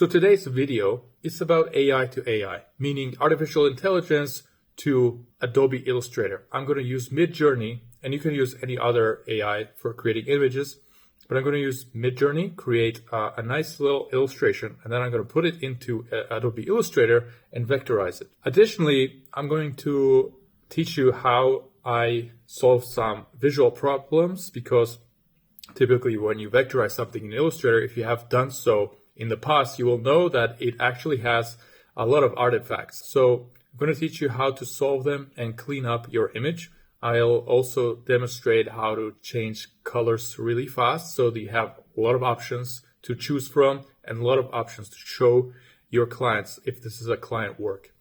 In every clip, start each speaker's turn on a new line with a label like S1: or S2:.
S1: So today's video is about AI to AI, meaning artificial intelligence to Adobe Illustrator. I'm going to use MidJourney, and you can use any other AI for creating images, but I'm going to use MidJourney, create a nice little illustration, and then I'm going to put it into Adobe Illustrator and vectorize it. Additionally, I'm going to teach you how I solve some visual problems, because typically when you vectorize something in Illustrator, if you have done so in the past, you will know that it actually has a lot of artifacts. So I'm going to teach you how to solve them and clean up your image. I'll also demonstrate how to change colors really fast so that you have a lot of options to choose from and a lot of options to show your clients if this is a client work.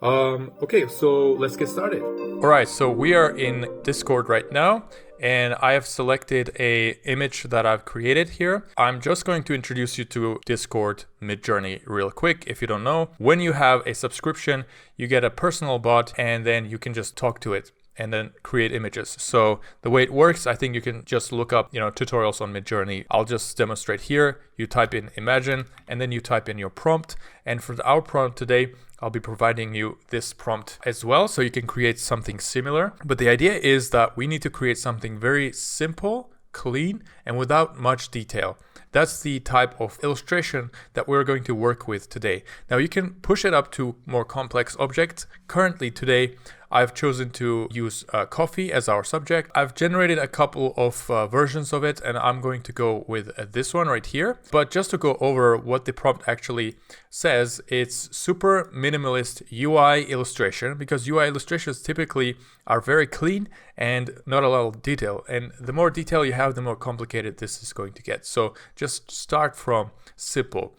S1: Okay, so let's get started. All right, so we are in Discord right now, and I have selected a image that I've created here. I'm just going to introduce you to Discord MidJourney real quick. If you don't know, when you have a subscription, you get a personal bot, and then you can just talk to it and then create images. So the way it works, I think you can just look up, tutorials on MidJourney. I'll just demonstrate here. You type in imagine, and then you type in your prompt. And for our prompt today, I'll be providing you this prompt as well, so you can create something similar. But the idea is that we need to create something very simple, clean, and without much detail. That's the type of illustration that we're going to work with today. Now you can push it up to more complex objects. Currently today, I've chosen to use coffee as our subject. I've generated a couple of versions of it, and I'm going to go with this one right here. But just to go over what the prompt actually says, it's super minimalist UI illustration, because UI illustrations typically are very clean and not a lot of detail. And the more detail you have, the more complicated this is going to get. So just start from simple.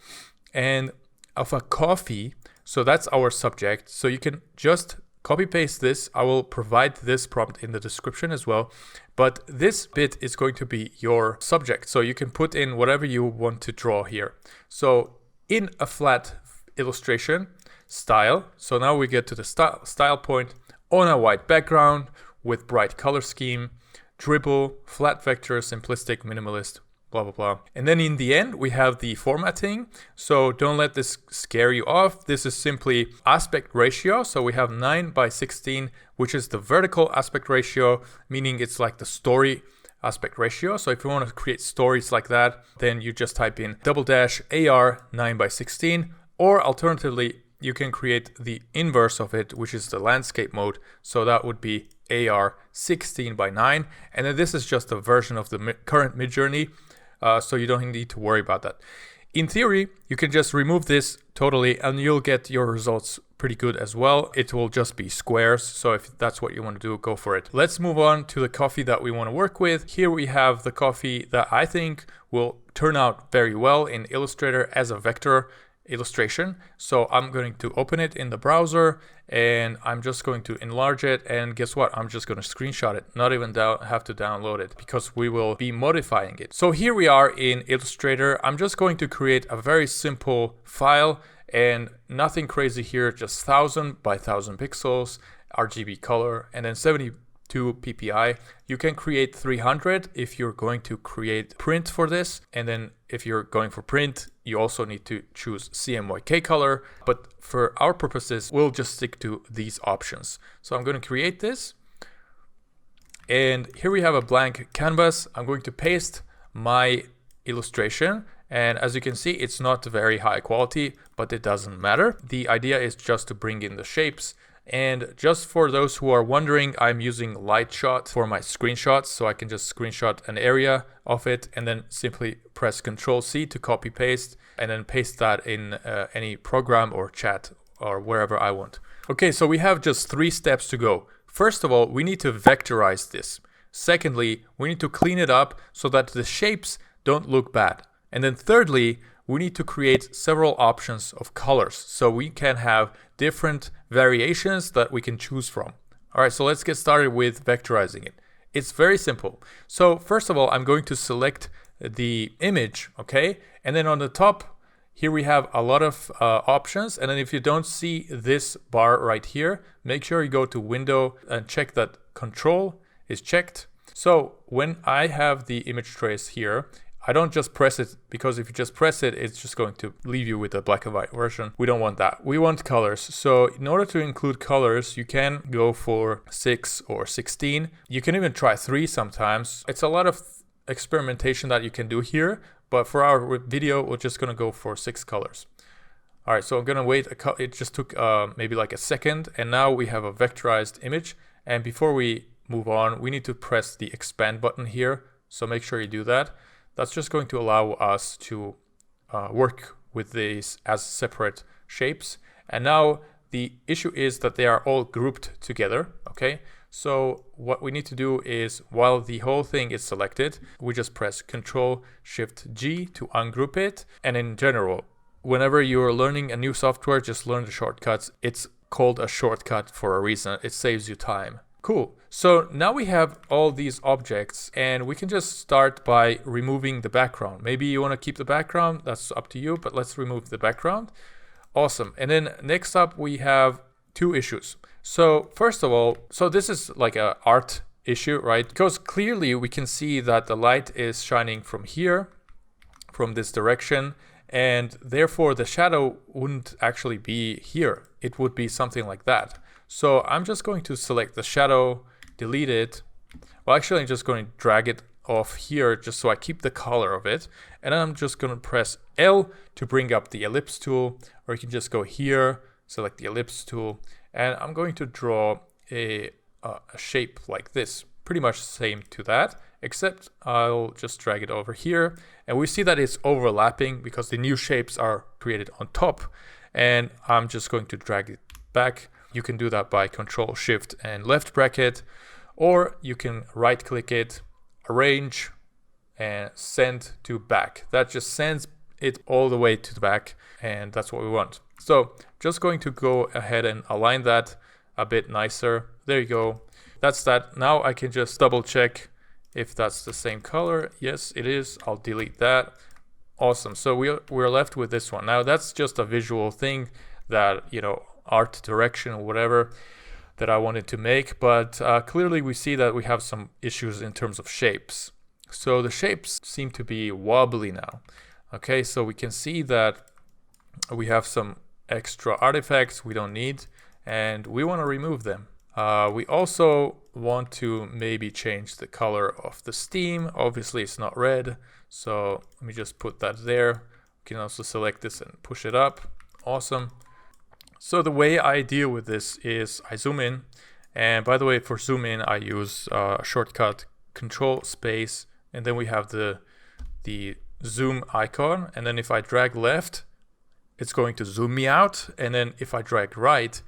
S1: And of a coffee, so that's our subject. So you can just copy paste this. I will provide this prompt in the description as well, but this bit is going to be your subject. So you can put in whatever you want to draw here. So in a flat illustration style, so now we get to the style point on a white background with bright color scheme, dribble, flat vector, simplistic, minimalist, blah, blah, blah. And then in the end, we have the formatting. So don't let this scare you off. This is simply aspect ratio. So we have 9:16, which is the vertical aspect ratio, meaning it's like the story aspect ratio. So if you want to create stories like that, then you just type in _AR 9:16, or alternatively, you can create the inverse of it, which is the landscape mode. So that would be AR 16:9. And then this is just a version of the current MidJourney. So you don't need to worry about that. In theory, you can just remove this totally and you'll get your results pretty good as well. It will just be squares. So if that's what you want to do, go for it. Let's move on to the coffee that we want to work with. Here we have the coffee that I think will turn out very well in Illustrator as a vector illustration. So I'm going to open it in the browser and I'm just going to enlarge it, and guess what? I'm just going to screenshot it, not even have to download it, because we will be modifying it. So here we are in Illustrator. I'm just going to create a very simple file and nothing crazy here, just 1000 by 1000 pixels, RGB color, and then 72 ppi. You can create 300 if you're going to create print for this, and then if you're going for print, you also need to choose CMYK color, but for our purposes, we'll just stick to these options. So I'm going to create this, and here we have a blank canvas. I'm going to paste my illustration, and as you can see, it's not very high quality, but it doesn't matter. The idea is just to bring in the shapes. And just for those who are wondering, I'm using Lightshot for my screenshots, so I can just screenshot an area of it and then simply press Ctrl+C to copy paste, and then paste that in any program or chat or wherever I want. Okay, so we have just 3 steps to go. First of all, we need to vectorize this. Secondly, we need to clean it up so that the shapes don't look bad. And then thirdly, we need to create several options of colors so we can have different variations that we can choose from. All right, so let's get started with vectorizing it. It's very simple. So first of all, I'm going to select the image, okay? And then on the top, here we have a lot of options. And then if you don't see this bar right here, make sure you go to Window and check that Control is checked. So when I have the image trace here, I don't just press it, because if you just press it, it's just going to leave you with a black and white version. We don't want that. We want colors. So in order to include colors, you can go for 6 or 16. You can even try 3 sometimes. It's a lot of experimentation that you can do here, but for our video, we're just going to go for 6 colors. All right, so I'm going to wait. It just took maybe like a second, and now we have a vectorized image. And before we move on, we need to press the expand button here. So make sure you do that. That's just going to allow us to work with these as separate shapes. And now the issue is that they are all grouped together, okay? So what we need to do is, while the whole thing is selected, we just press Ctrl-Shift-G to ungroup it. And in general, whenever you're learning a new software, just learn the shortcuts. It's called a shortcut for a reason. It saves you time. Cool. So now we have all these objects, and we can just start by removing the background. Maybe you want to keep the background, that's up to you, but let's remove the background. Awesome. And then next up, we have 2 issues. So first of all, so this is like an art issue, right? Because clearly we can see that the light is shining from here, from this direction, and therefore the shadow wouldn't actually be here. It would be something like that. So I'm just going to select the shadow, delete it. Well, actually I'm just going to drag it off here just so I keep the color of it. And I'm just going to press L to bring up the ellipse tool, or you can just go here, select the ellipse tool, and I'm going to draw a shape like this, pretty much same to that, except I'll just drag it over here. And we see that it's overlapping because the new shapes are created on top. And I'm just going to drag it back. You can do that by Control Shift and left bracket, or you can right click it, arrange, and send to back. That just sends it all the way to the back, and that's what we want. So just going to go ahead and align that a bit nicer. There you go. That's that. Now I can just double check if that's the same color. Yes, it is. I'll delete that. Awesome. So we're left with this one. Now that's just a visual thing that, you know, art direction or whatever that I wanted to make, but clearly we see that we have some issues in terms of shapes. So the shapes seem to be wobbly now. Okay, so we can see that we have some extra artifacts we don't need, and we want to remove them. We also want to maybe change the color of the steam. Obviously it's not red, so let me just put that there. We can also select this and push it up. Awesome. So the way I deal with this is I zoom in, and by the way, for zoom in I use a shortcut Control Space, and then we have the zoom icon, and then if I drag left, it's going to zoom me out, and then if I drag right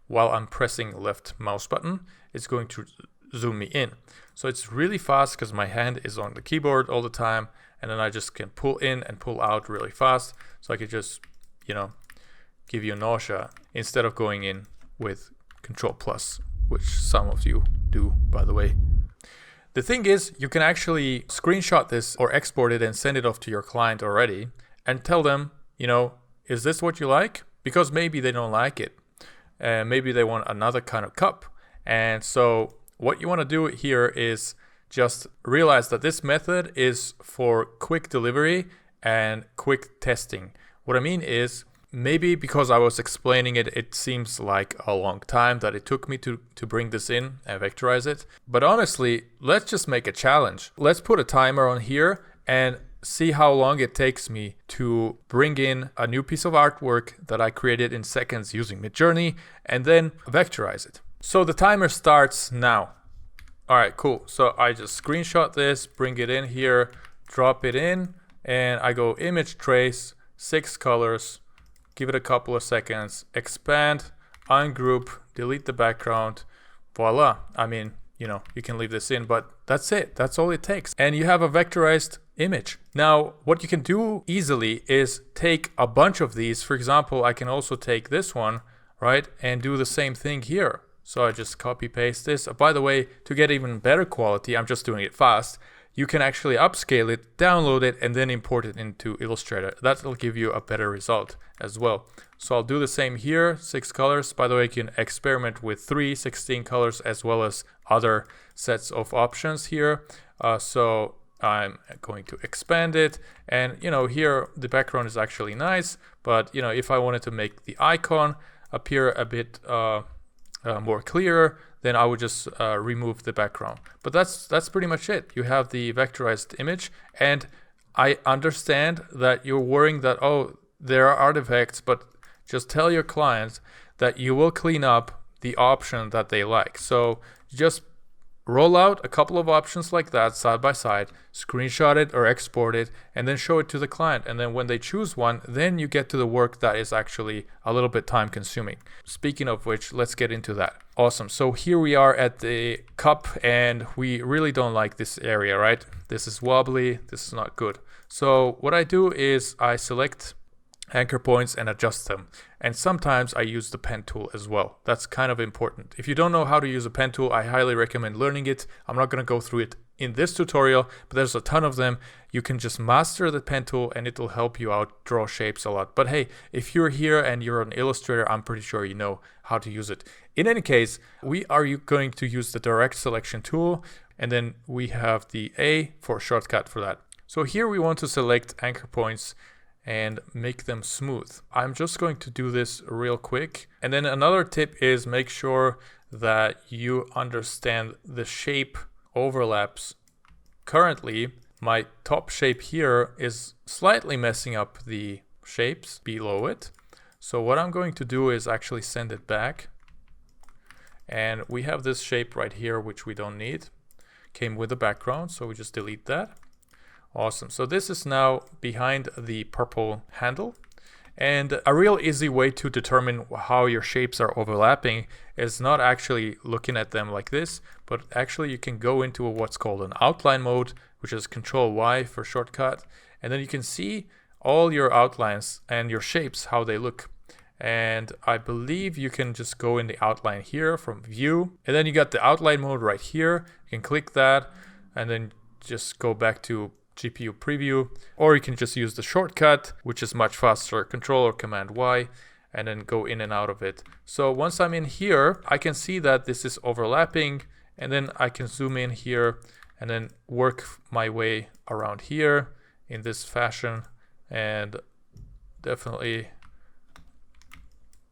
S1: while I'm pressing left mouse button, it's going to zoom me in. So it's really fast because my hand is on the keyboard all the time, and then I just can pull in and pull out really fast. So I could just, you know, give you nausea instead of going in with Control Plus, which some of you do, by the way. The thing is, you can actually screenshot this or export it and send it off to your client already and tell them, you know, is this what you like? Because maybe they don't like it. Maybe they want another kind of cup. And so what you want to do here is just realize that this method is for quick delivery and quick testing. What I mean is, maybe because I was explaining it, it seems like a long time that it took me to bring this in and vectorize it. But honestly, let's just make a challenge. Let's put a timer on here and see how long it takes me to bring in a new piece of artwork that I created in seconds using MidJourney and then vectorize it. So the timer starts now. All right, cool. So I just screenshot this, bring it in here, drop it in, and I go image trace, 6 colors, give it a couple of seconds, expand, ungroup, delete the background, voila. I mean, you know, you can leave this in, but that's it. That's all it takes. And you have a vectorized image. Now, what you can do easily is take a bunch of these. For example, I can also take this one, right, and do the same thing here. So I just copy paste this. By the way, to get even better quality, I'm just doing it fast. You can actually upscale it, download it, and then import it into Illustrator. That'll give you a better result as well. So I'll do the same here, 6 colors. By the way, you can experiment with 3, 16 colors, as well as other sets of options here. So I'm going to expand it. And, here the background is actually nice, but, if I wanted to make the icon appear a bit more clear, then I would just remove the background. But that's pretty much it. You have the vectorized image, and I understand that you're worrying that, oh, there are artifacts, but just tell your clients that you will clean up the option that they like. So just roll out a couple of options like that side by side, screenshot it or export it, and then show it to the client. And then when they choose one, then you get to the work that is actually a little bit time consuming. Speaking of which, let's get into that. Awesome. So here we are at the cup, and we really don't like this area, right? This is wobbly. This is not good. So what I do is I select anchor points and adjust them. And sometimes I use the pen tool as well. That's kind of important. If you don't know how to use a pen tool, I highly recommend learning it. I'm not going to go through it in this tutorial, but there's a ton of them. You can just master the pen tool and it will help you out draw shapes a lot. But hey, if you're here and you're an Illustrator, I'm pretty sure you know how to use it. In any case, we are going to use the direct selection tool, and then we have the A for shortcut for that. So here we want to select anchor points and make them smooth. I'm just going to do this real quick. And then another tip is make sure that you understand the shape overlaps. Currently, my top shape here is slightly messing up the shapes below it. So what I'm going to do is actually send it back. And we have this shape right here, which we don't need. Came with the background, so we just delete that. Awesome. So this is now behind the purple handle. And a real easy way to determine how your shapes are overlapping is not actually looking at them like this, but actually you can go into what's called an outline mode, which is Control Y for shortcut. And then you can see all your outlines and your shapes, how they look. And I believe you can just go in the outline here from view. And then you got the outline mode right here. You can click that and then just go back to GPU preview, or you can just use the shortcut, which is much faster, Control or Command Y, and then go in and out of it. So once I'm in here, I can see that this is overlapping, and then I can zoom in here and then work my way around here in this fashion, and definitely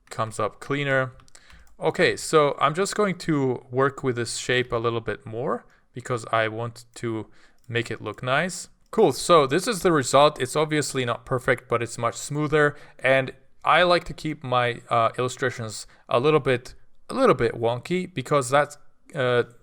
S1: comes up cleaner. Okay, so I'm just going to work with this shape a little bit more because I want to make it look nice. Cool, so this is the result. It's obviously not perfect, but it's much smoother. And I like to keep my illustrations a little bit wonky because that's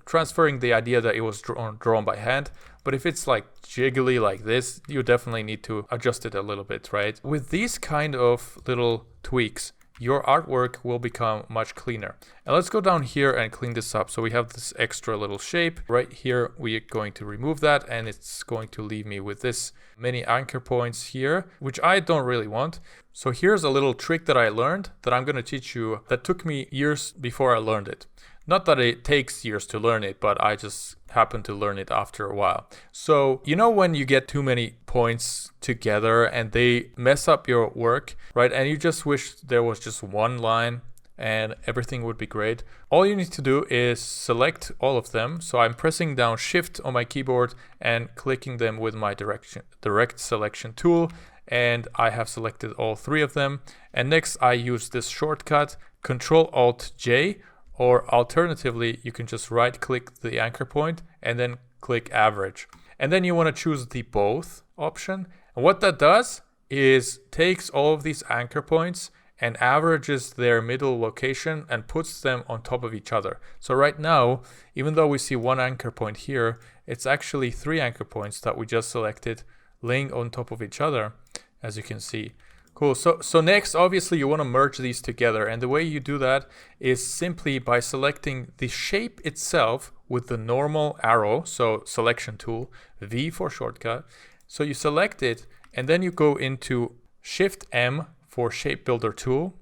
S1: transferring the idea that it was drawn by hand. But if it's like jiggly like this, you definitely need to adjust it a little bit, right? With these kind of little tweaks, your artwork will become much cleaner. And let's go down here and clean this up. So we have this extra little shape right here. We're going to remove that, and it's going to leave me with this many anchor points here, which I don't really want. So here's a little trick that I learned that I'm going to teach you that took me years before I learned it. Not that it takes years to learn it, but I just happened to learn it after a while. So, when you get too many points together and they mess up your work, right? And you just wish there was just one line and everything would be great. All you need to do is select all of them. So I'm pressing down Shift on my keyboard and clicking them with my direct selection tool. And I have selected all three of them. And next I use this shortcut, Control-Alt-J, or alternatively, you can just right click the anchor point and then click average. And then you want to choose the both option. And what that does is takes all of these anchor points and averages their middle location and puts them on top of each other. So right now, even though we see one anchor point here, it's actually three anchor points that we just selected laying on top of each other, as you can see. Cool. So next, obviously, you want to merge these together. And the way you do that is simply by selecting the shape itself with the normal arrow. So selection tool, V for shortcut. So you select it, and then you go into Shift M for shape builder tool.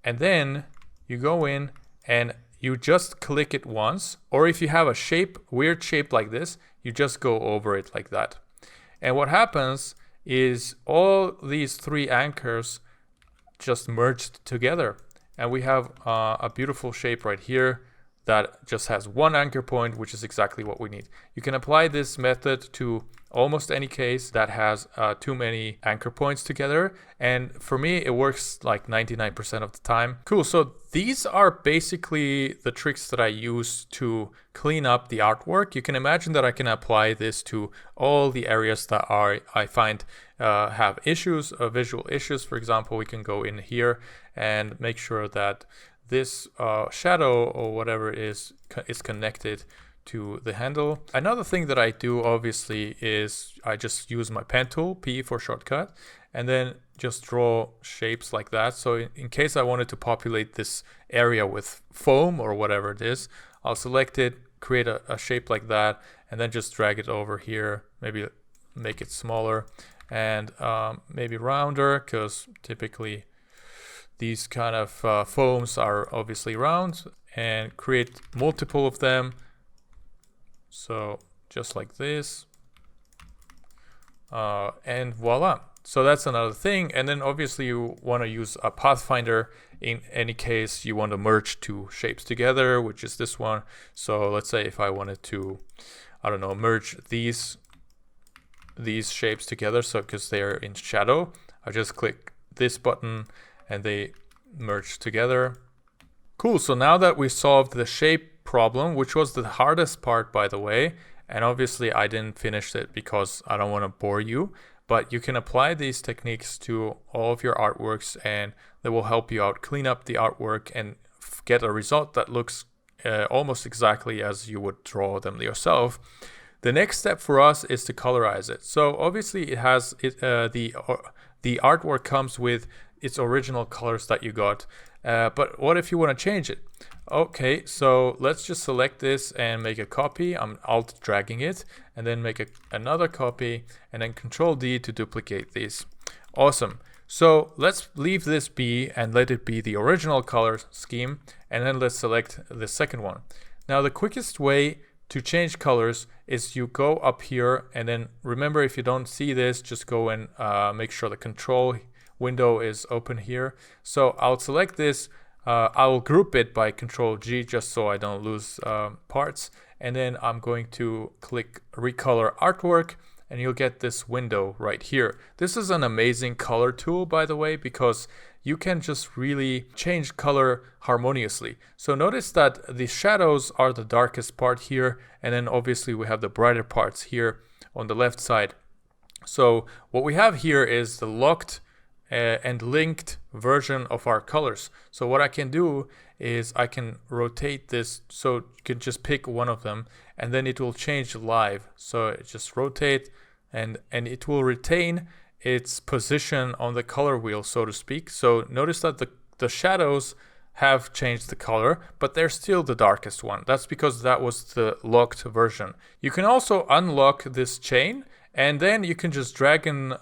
S1: And then you go in and you just click it once. Or if you have a weird shape like this, you just go over it like that. And what happens is all these three anchors just merged together, and we have a beautiful shape right here that just has one anchor point, which is exactly what we need. You can apply this method to almost any case that has too many anchor points together. And for me, it works like 99% of the time. Cool. So these are basically the tricks that I use to clean up the artwork. You can imagine that I can apply this to all the areas that I find have issues, visual issues. For example, we can go in here and make sure that this shadow or whatever is connected to the handle. Another thing that I do obviously is I just use my pen tool, P for shortcut, and then just draw shapes like that. So in case I wanted to populate this area with foam or whatever it is, I'll select it, create a shape like that, and then just drag it over here, maybe make it smaller and maybe rounder, because typically these kind of foams are obviously round, and create multiple of them. So just like this, and voila. So that's another thing. And then obviously you want to use a pathfinder in any case you want to merge two shapes together, which is this one. So let's say if I wanted to, I don't know, merge these shapes together, so because they're in shadow, I just click this button and they merge together. Cool. So now that we solved the shape problem, which was the hardest part, by the way, and obviously I didn't finish it because I don't want to bore you, but you can apply these techniques to all of your artworks and they will help you out, clean up the artwork and get a result that looks almost exactly as you would draw them yourself. The next step for us is to colorize it. So obviously it has the artwork comes with its original colors that you got. But what if you want to change it? Okay, so let's just select this and make a copy. I'm alt dragging it and then make another copy and then Control D to duplicate these. Awesome. So let's leave this be and let it be the original color scheme. And then let's select the second one. Now the quickest way to change colors is you go up here and then remember, if you don't see this, just go and make sure the control window is open here. So I'll select this. I will group it by Control G just so I don't lose parts. And then I'm going to click Recolor Artwork and you'll get this window right here. This is an amazing color tool, by the way, because you can just really change color harmoniously. So notice that the shadows are the darkest part here. And then obviously we have the brighter parts here on the left side. So what we have here is the locked and linked version of our colors. So what I can do is I can rotate this, so you can just pick one of them and then it will change live. So it just rotate and it will retain its position on the color wheel, so to speak. So notice that the shadows have changed the color, but they're still the darkest one. That's because that was the locked version. You can also unlock this chain and then you can just drag and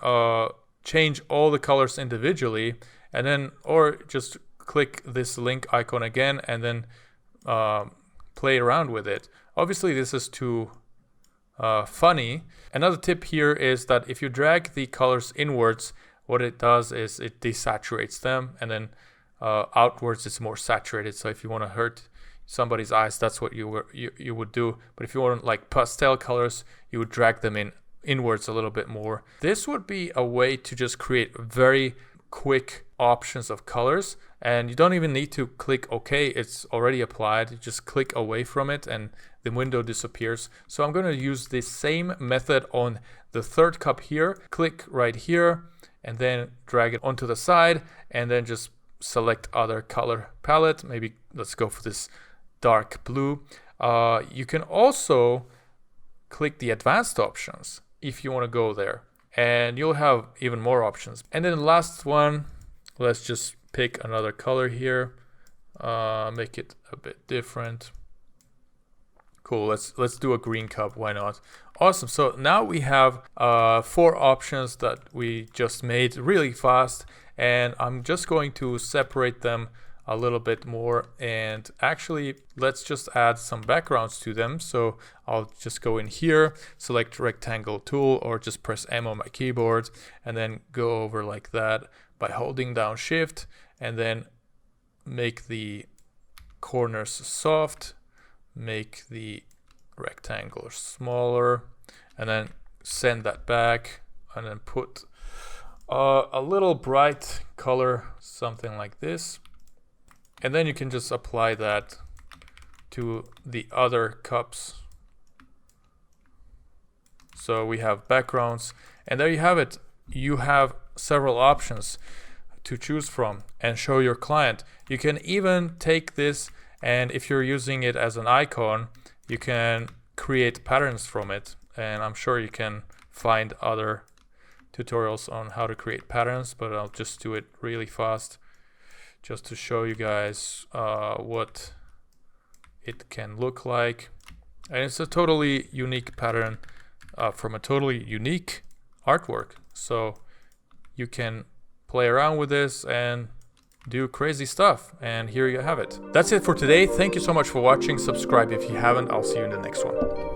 S1: change all the colors individually, and then or just click this link icon again and then play around with it. Obviously this is too funny. Another tip here is that if you drag the colors inwards, what it does is it desaturates them, and then outwards it's more saturated. So if you want to hurt somebody's eyes, that's what you would do. But if you want like pastel colors, you would drag them inwards a little bit more. This would be a way to just create very quick options of colors, and you don't even need to click OK. It's already applied. You just click away from it and the window disappears. So I'm going to use the same method on the third cup here. Click right here and then drag it onto the side and then just select other color palette. Maybe let's go for this dark blue. You can also click the advanced options if you want to go there, and you'll have even more options. And then the last one, let's just pick another color here, make it a bit different. Cool, let's do a green cup, why not? Awesome. So now we have 4 options that we just made really fast, and I'm just going to separate them a little bit more, and actually let's just add some backgrounds to them. So I'll just go in here, select rectangle tool, or just press M on my keyboard and then go over like that by holding down shift, and then make the corners soft make the rectangle smaller, and then send that back, and then put a little bright color, something like this. And then you can just apply that to the other cups. So we have backgrounds, and there you have it. You have several options to choose from and show your client. You can even take this, and if you're using it as an icon, you can create patterns from it. And I'm sure you can find other tutorials on how to create patterns, but I'll just do it really fast just to show you guys what it can look like. And it's a totally unique pattern from a totally unique artwork. So you can play around with this and do crazy stuff. And here you have it. That's it for today. Thank you so much for watching. Subscribe if you haven't. I'll see you in the next one.